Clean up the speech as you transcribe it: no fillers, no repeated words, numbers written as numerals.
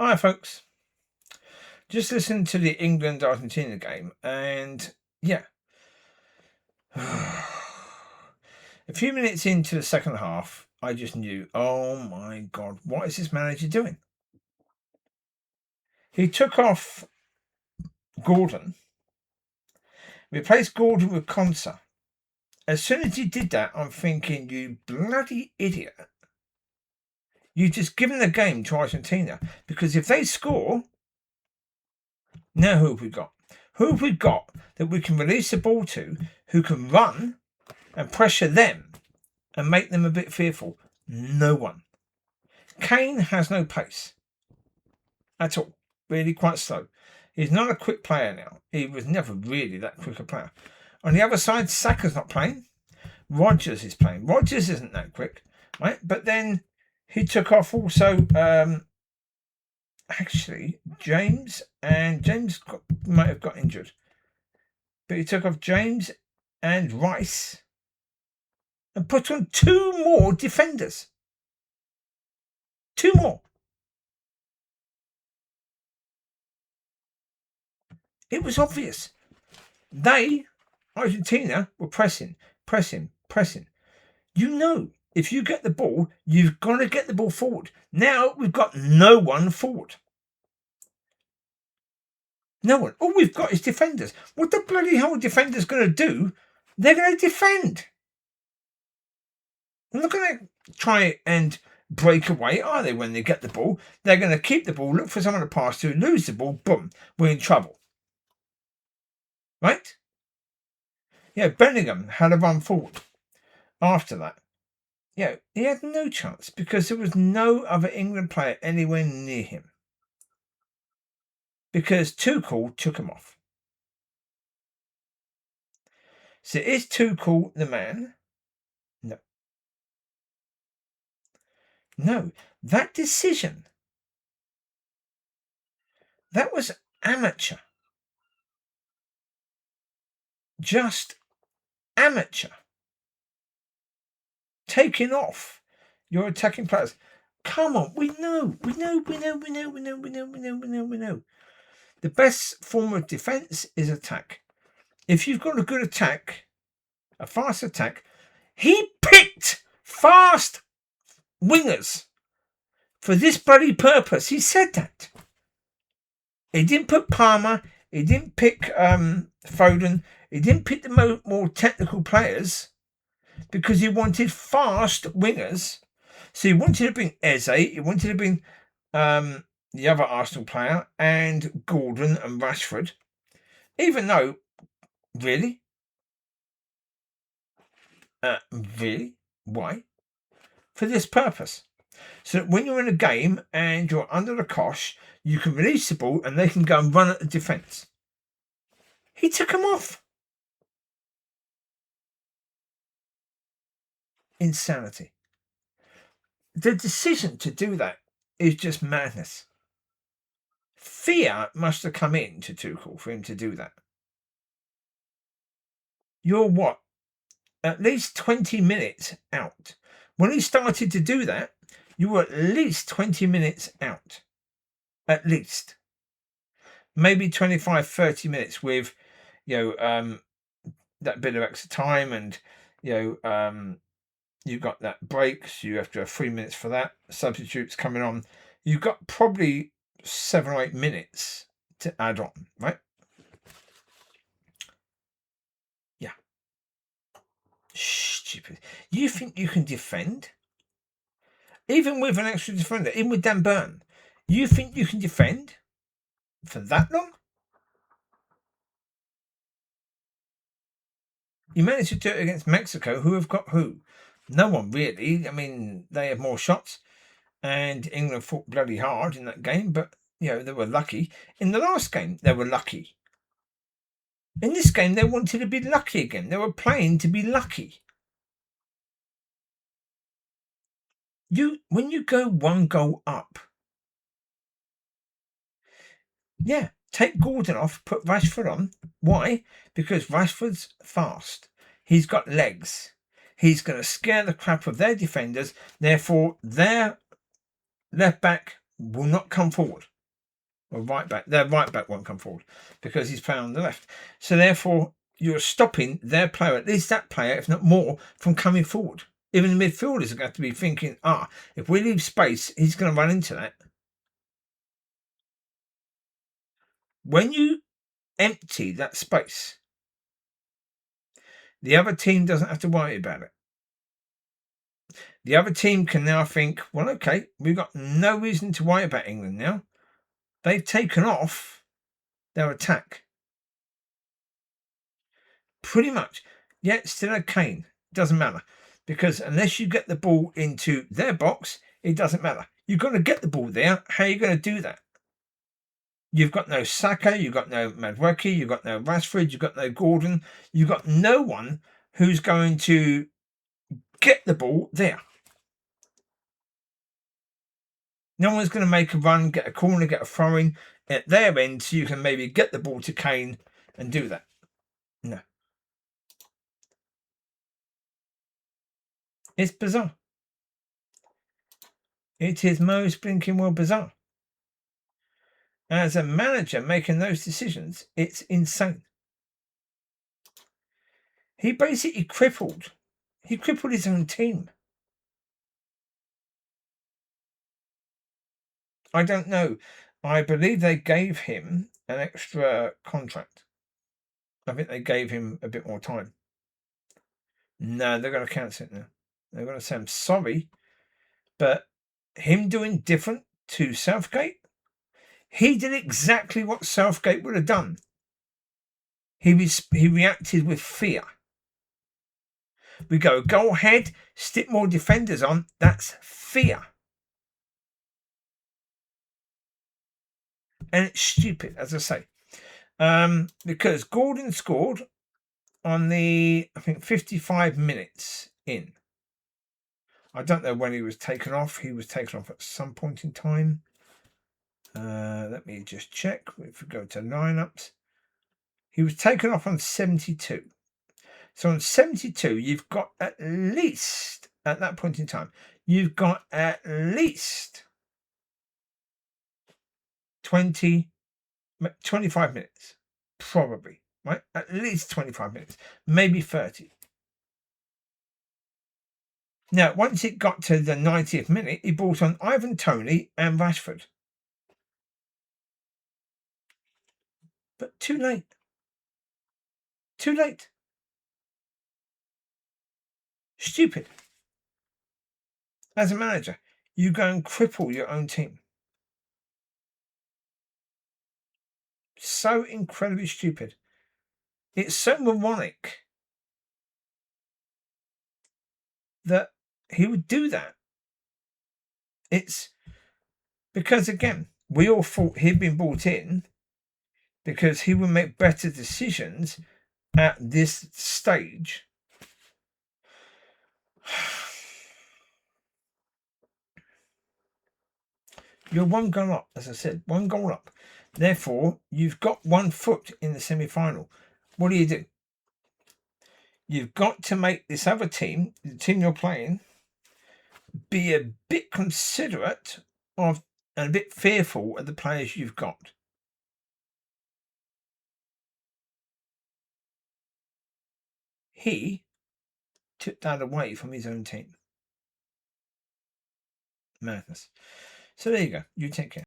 Hi, folks. Just listened to the England-Argentina game, and yeah. A few minutes into the second half, I just knew, oh my God, what is this manager doing? He took off Gordon, replaced Gordon with Konsa. As soon as he did that, I'm thinking, you bloody idiot. You just given the game to Argentina, because if they score, now who have we got? Who have we got that we can release the ball to, who can run and pressure them and make them a bit fearful? No one. Kane has no pace at all. Really quite slow. He's not a quick player now. He was never really that quick a player. On the other side, Saka's not playing. Rodgers is playing. Rodgers isn't that quick, right? But then he took off also, actually, James might have got injured. But he took off James and Rice and put on two more defenders. Two more. It was obvious. Argentina, were pressing. You know, if you get the ball, you've got to get the ball forward. Now we've got no one forward. No one. All we've got is defenders. What the bloody hell are defenders going to do? They're going to defend. They're not going to try and break away, are they, when they get the ball? They're going to keep the ball, look for someone to pass to, lose the ball, boom, we're in trouble. Right? Yeah, Bellingham had a run forward after that. Yeah, he had no chance because there was no other England player anywhere near him. Because Tuchel took him off. So is Tuchel the man? No. No. That decision, that was amateur. Just amateur. Taking off your attacking players. Come on, we know. The best form of defence is attack. If you've got a good attack, a fast attack, he picked fast wingers for this bloody purpose. He said that. He didn't put Palmer. He didn't pick Foden. He didn't pick the more technical players because he wanted fast wingers. So he wanted to bring Eze. He wanted to bring the other Arsenal player and Gordon and Rashford. Even though, really? Really? Why? For this purpose. So that when you're in a game and you're under the cosh, you can release the ball and they can go and run at the defence. He took him off. Insanity. The decision to do that is just madness. Fear must have come in to Tuchel for him to do that. You're what? At least 20 minutes out. When he started to do that, you were at least 20 minutes out. At least. Maybe 25, 30 minutes with, that bit of extra time and, you've got that break, so you have to have 3 minutes for that. Substitutes coming on. You've got probably 7 or 8 minutes to add on, right? Yeah. Stupid. You think you can defend? Even with an extra defender, even with Dan Burn, you think you can defend for that long? You managed to do it against Mexico, who have got who? No one really. I mean, they have more shots, and England fought bloody hard in that game, but, they were lucky. In the last game, they were lucky. In this game, they wanted to be lucky again. They were playing to be lucky. When you go one goal up, take Gordon off, put Rashford on. Why? Because Rashford's fast. He's got legs. He's going to scare the crap of their defenders. Therefore, their left back will not come forward. Or right back, their right back won't come forward because he's playing on the left. So therefore, you're stopping their player, at least that player, if not more, from coming forward. Even the midfielders are going to be thinking, if we leave space, he's going to run into that. When you empty that space, the other team doesn't have to worry about it. The other team can now think, well, okay, we've got no reason to worry about England now. They've taken off their attack. Pretty much. Yet still a cane. Doesn't matter. Because unless you get the ball into their box, it doesn't matter. You've got to get the ball there. How are you going to do that? You've got no Saka, you've got no Madueke, you've got no Rashford, you've got no Gordon. You've got no one who's going to get the ball there. No one's going to make a run, get a corner, get a throw-in at their end so you can maybe get the ball to Kane and do that. No. It's bizarre. It is most blinking well bizarre. As a manager making those decisions, it's insane. He basically crippled his own team. I don't know. I believe they gave him an extra contract. I think they gave him a bit more time. No, they're going to cancel it now. They're going to say, I'm sorry, but him doing different to Southgate, he did exactly what Southgate would have done. He reacted with fear. We go ahead, stick more defenders on. That's fear. And it's stupid, as I say. Because Gordon scored on the, I think, 55 minutes in. I don't know when he was taken off. He was taken off at some point in time. Let me just check. If we go to lineups, he was taken off on 72. So on 72, you've got at least, at that point in time, you've got at least 25 minutes, probably, right? At least 25 minutes, maybe 30. Now, once it got to the 90th minute, he brought on Ivan Toney and Rashford. But too late. Too late. Stupid. As a manager, you go and cripple your own team. So incredibly stupid. It's so moronic that he would do that. It's because, again, we all thought he'd been brought in because he would make better decisions at this stage. You're one goal up, as I said, one goal up. Therefore, you've got 1 foot in the semi-final. What do? You've got to make this other team, the team you're playing, be a bit considerate of and a bit fearful of the players you've got. He took that away from his own team. Madness. So there you go. You take care.